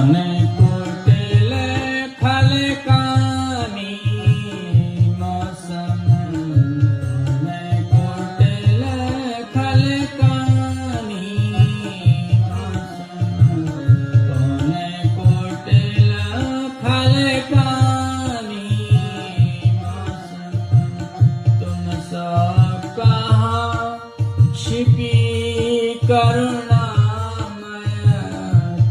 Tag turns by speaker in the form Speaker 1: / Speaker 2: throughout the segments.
Speaker 1: कोने कुटिल खलकानी मौसम कोने कुटिल खलकानी मौसम कोने कुटिल खलकानी मौसम तुम सब कहाँ छिपी करुणामय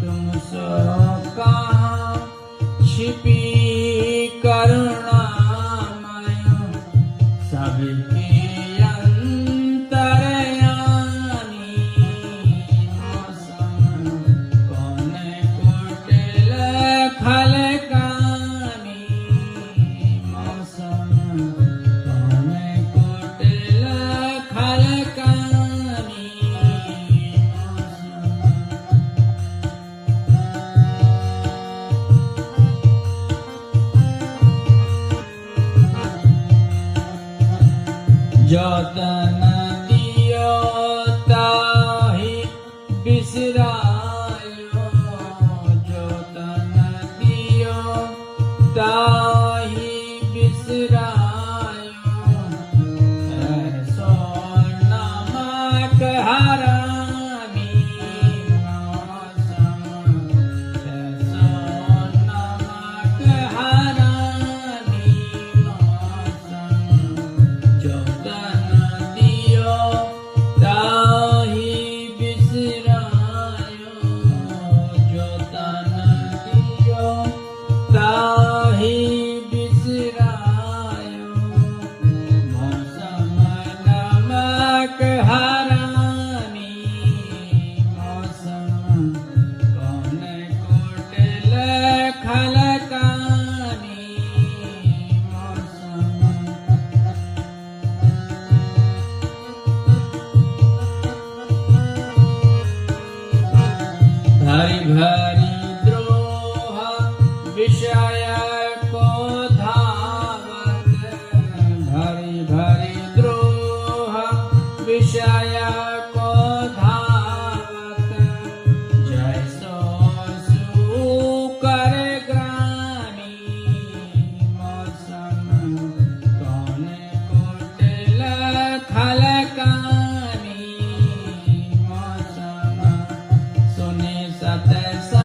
Speaker 1: तुम सब कहाँ छिपी करुणामय सबके अंतर्यामी मौसम कोने कुटिल खलकानी मौसम कोने कुटिल खलकानी जतन दियो ताहि बिसरायो जतन दियो ताहि बिसरायो ऐसो नमक हरामी मौसम ऐसो नमक हरामी मौसम जतन दियो ताहि बिसरायो जतन दियो ताहि बिसरायो मौसम नमक हरामी मौसम कोने कुटिल खलकानी मौसम भरी भरी द्रोह विषय